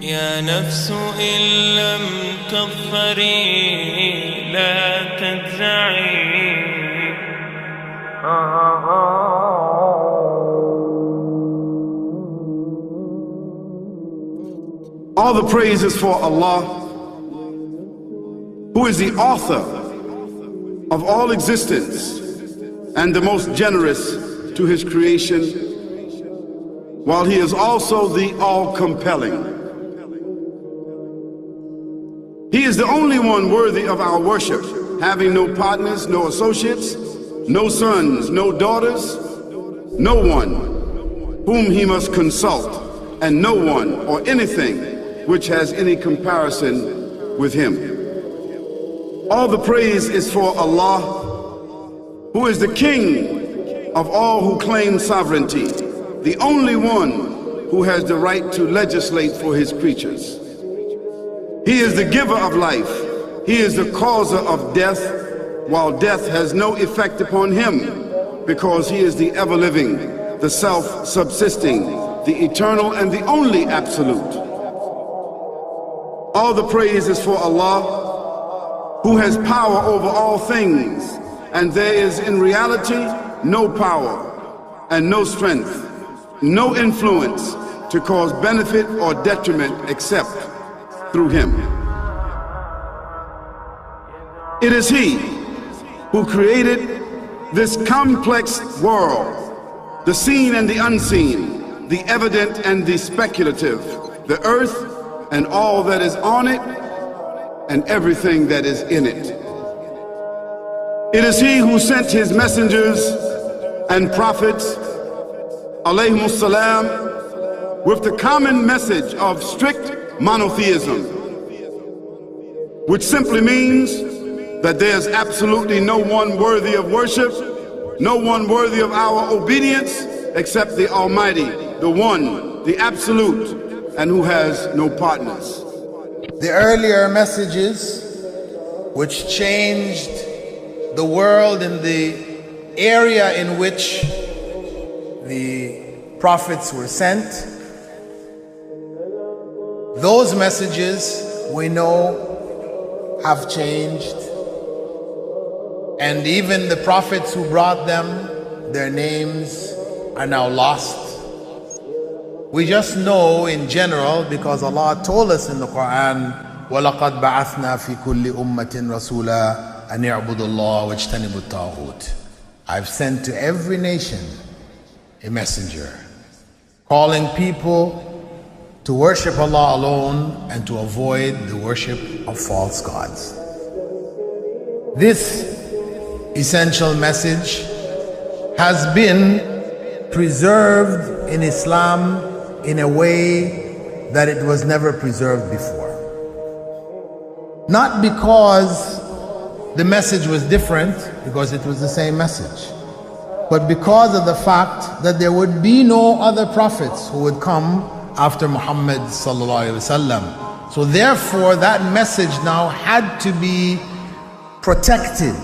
يا نفس إن لم تظفري لا تجزعي. All the praise is for Allah, who is the author of all existence and the most generous to his creation, while he is also the all-compelling. He is the only one worthy of our worship, having no partners, no associates, no sons, no daughters, no one whom he must consult, and no one or anything which has any comparison with him. All the praise is for Allah, who is the King of all who claim sovereignty, the only one who has the right to legislate for his creatures. He is the giver of life. He is the causer of death, while death has no effect upon him, because he is the ever-living, the self-subsisting, the eternal and the only absolute. All the praise is for Allah, who has power over all things, and there is in reality no power and no strength, no influence to cause benefit or detriment except through him. It is he who created this complex world, the seen and the unseen, the evident and the speculative, the earth and all that is on it and everything that is in it. It is he who sent his messengers and prophets, alayhimus salam, with the common message of strict monotheism, which simply means that there's absolutely no one worthy of worship, no one worthy of our obedience except the Almighty, the One, the Absolute, and who has no partners. The earlier messages which changed the world in the area in which the prophets were sent, those messages we know have changed, and even the prophets who brought them, their names are now lost. We just know in general because Allah told us in the Quran, وَلَقَدْ بَعَثْنَا فِي كُلِّ أُمَّةٍ رَسُولًا أَنْ يَعْبُدُوا اللَّهَ وَاجْتَنِبُوا الطَّاغُوتَ. I've sent to every nation a messenger, calling people to worship Allah alone and to avoid the worship of false gods. This essential message has been preserved in Islam in a way that it was never preserved before. Not because the message was different, because it was the same message, but because of the fact that there would be no other prophets who would come after Muhammad sallallahu alaihi wasallam. So therefore that message now had to be protected.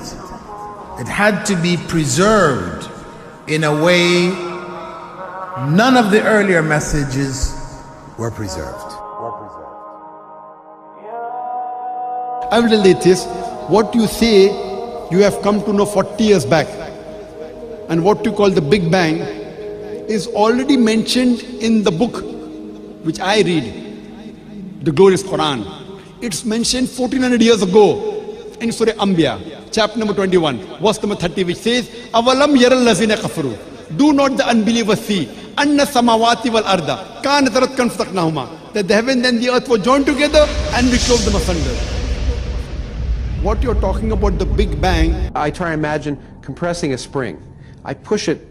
It had to be preserved in a way none of the earlier messages were preserved. I will tell you this, what you say you have come to know 40 years back, and what you call the Big Bang is already mentioned in the book which I read, the glorious Quran. It's mentioned 1400 years ago in Surah Anbiya, chapter number 21, verse number 30, which says, Avalam yaral lazina kafaru. Do not the unbelievers see anna samawati wal arda kanat ratkan fataqnahuma, that the heaven and the earth were joined together and we clove them asunder. What you're talking about, the Big Bang, I try to imagine compressing a spring. I push it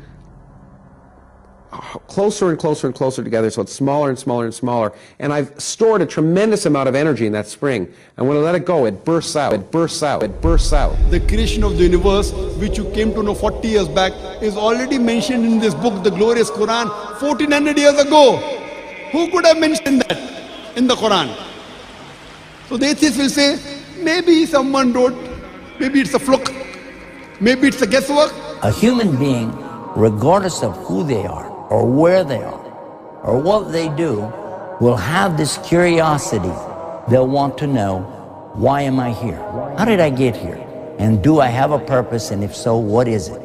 closer and closer and closer together so it's smaller and smaller and smaller, and I've stored a tremendous amount of energy in that spring, and when I let it go, it bursts out, it bursts out, it bursts out. the creation of the universe, which you came to know 40 years back, is already mentioned in this book, the glorious Quran, 1400 years ago. Who could have mentioned that in the Quran? So the atheists will say, maybe someone wrote, maybe it's a fluke, maybe it's a guesswork. A human being, regardless of who they are, or where they are, or what they do, will have this curiosity. They'll want to know, why am I here? How did I get here? And do I have a purpose? And if so, what is it?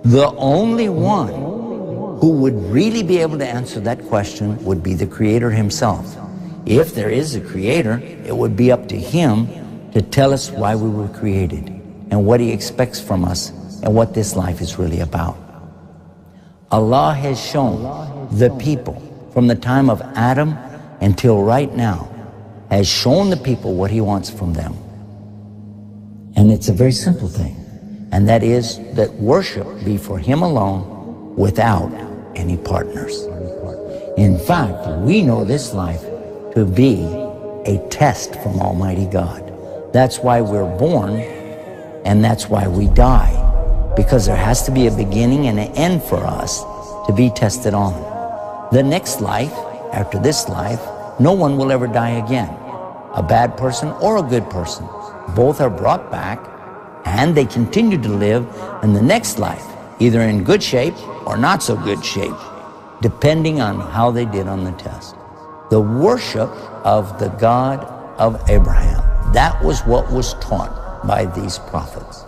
The only one who would really be able to answer that question would be the Creator himself. If there is a Creator, it would be up to him to tell us why we were created and what he expects from us and what this life is really about. Allah has shown the people from the time of Adam until right now, has shown the people what he wants from them. And it's a very simple thing, and that is that worship be for him alone without any partners. In fact, we know this life to be a test from Almighty God. That's why we're born, and that's why we die, because there has to be a beginning and an end for us to be tested on. The next life, after this life, no one will ever die again. A bad person or a good person. Both are brought back and they continue to live in the next life, either in good shape or not so good shape, depending on how they did on the test. The worship of the God of Abraham, that was what was taught by these prophets.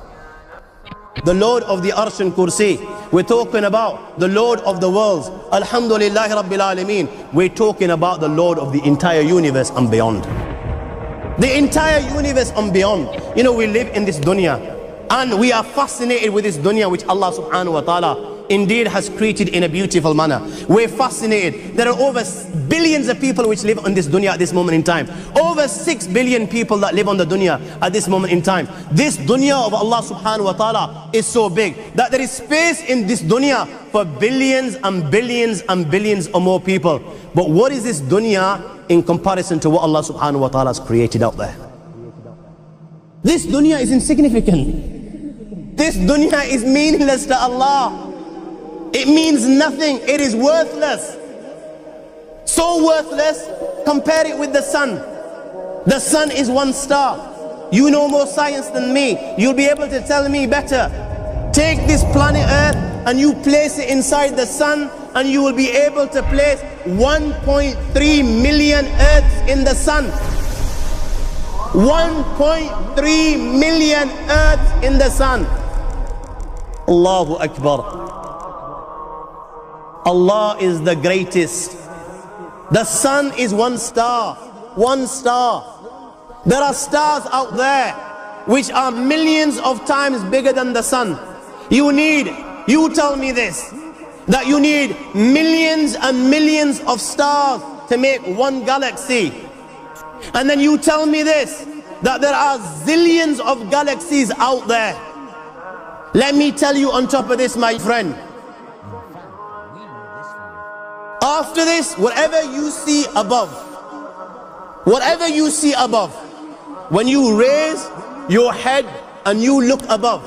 The Lord of the Arsh and Kursi. We're talking about the Lord of the worlds. Alhamdulillah Rabbil Alameen. We're talking about the Lord of the entire universe and beyond. The entire universe and beyond. You know, we live in this dunya and we are fascinated with this dunya which Allah subhanahu wa ta'ala indeed has created in a beautiful manner. We're fascinated. There are over billions of people which live on this dunya at this moment in time. Over 6 billion people that live on the dunya at this moment in time. This dunya of Allah subhanahu wa ta'ala is so big that there is space in this dunya for billions and billions and billions or more people. But what is this dunya in comparison to what Allah subhanahu wa ta'ala has created out there? This dunya is insignificant. This dunya is meaningless to Allah. It means nothing. It is worthless. So worthless, compare it with the sun. The sun is one star. You know more science than me. You'll be able to tell me better. Take this planet Earth and you place it inside the sun, and you will be able to place 1.3 million Earths in the sun. 1.3 million Earths in the sun. Allahu Akbar. Allah is the greatest. The sun is one star. One star. There are stars out there which are millions of times bigger than the sun. You tell me this, that you need millions and millions of stars to make one galaxy. And then you tell me this, that there are zillions of galaxies out there. Let me tell you on top of this, my friend, after this, whatever you see above, when you raise your head and you look above,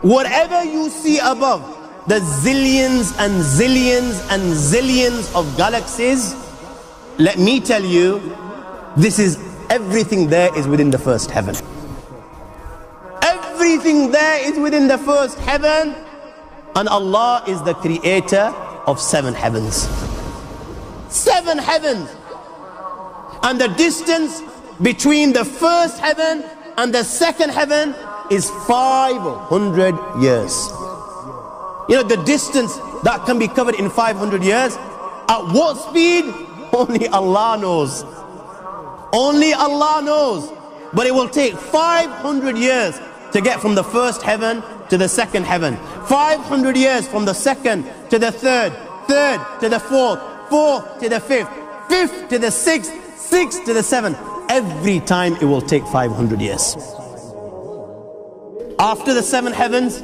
whatever you see above, the zillions and zillions and zillions of galaxies, let me tell you, this is everything there is within the first heaven. Everything there is within the first heaven, and Allah is the creator of 7 heavens. 7 heavens. And the distance between the first heaven and the second heaven is 500 years. You know, the distance that can be covered in 500 years, at what speed? Only Allah knows. Only Allah knows. But it will take 500 years to get from the first heaven to the second heaven. 500 years from the second to the third, third to the fourth, fourth to the fifth, fifth to the sixth, sixth to the seventh. Every time it will take 500 years. After the 7 heavens,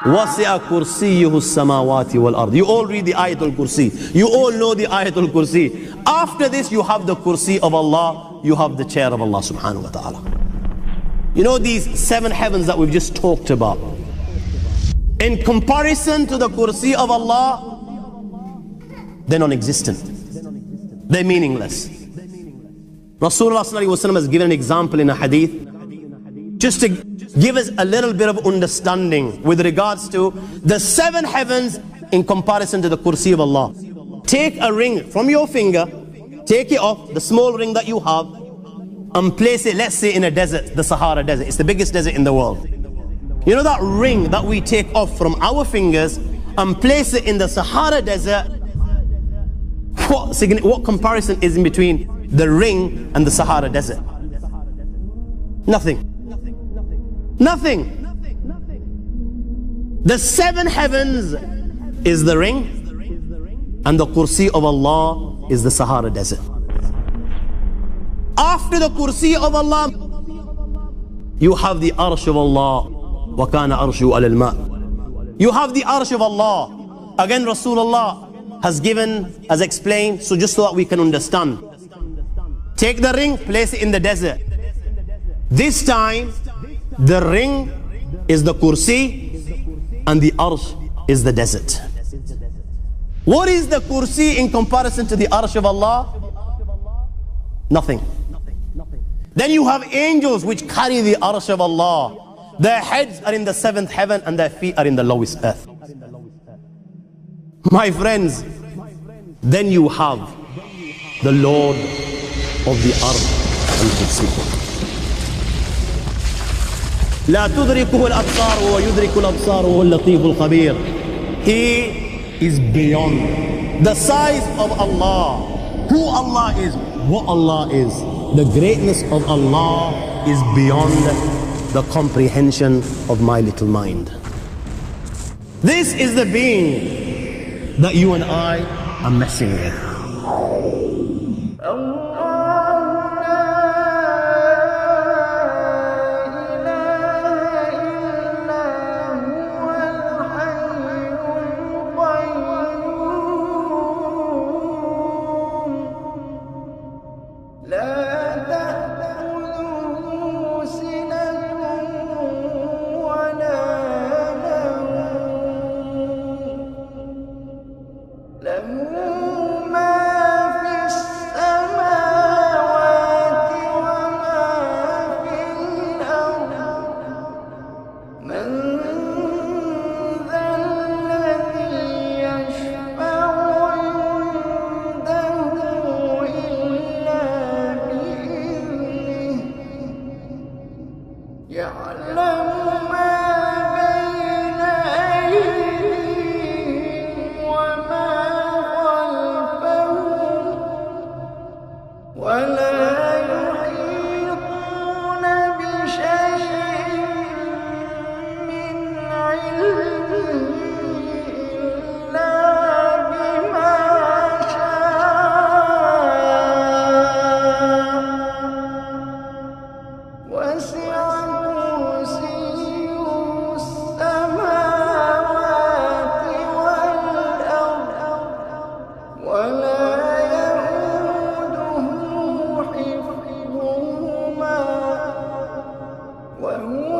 وَسِعَ كُرْسِيُّهُ السَّمَاوَاتِ وَالْأَرْضِ. You all read the Ayatul Kursi. You all know the Ayatul Kursi. After this, you have the Kursi of Allah. You have the chair of Allah subhanahu wa ta'ala. You know these 7 heavens that we've just talked about, in comparison to the Kursi of Allah, they're non-existent. They're meaningless. Rasulullah ﷺ has given an example in a hadith just to give us a little bit of understanding with regards to the 7 heavens in comparison to the kursi of Allah. Take a ring from your finger, take it off, the small ring that you have, and place it, let's say, in a desert, the Sahara Desert. It's the biggest desert in the world. You know that ring that we take off from our fingers and place it in the Sahara Desert? What comparison is in between the ring and the Sahara Desert? Nothing. Nothing. The 7 heavens is the ring, and the kursi of Allah is the Sahara Desert. After the kursi of Allah, you have the arsh of Allah. وَكَانَ أَرْشُهُ عَلَى الْمَاءِ. You have the arsh of Allah. Again, Rasulullah has explained, so just so that we can understand. Take the ring, place it in the desert. This time, the ring is the kursi and the arsh is the desert. What is the kursi in comparison to the arsh of Allah? Nothing. Then you have angels which carry the arsh of Allah. Their heads are in the 7th heaven and their feet are in the lowest earth. My friends, then you have the Lord of the arsh and kursi. لا تدركه الأبصار ويدرك الأبصار وهو اللطيف الخبير. He is beyond the size of Allah, who Allah is, what Allah is. The greatness of Allah is beyond the comprehension of my little mind. This is the being that you and I are messing with. وهو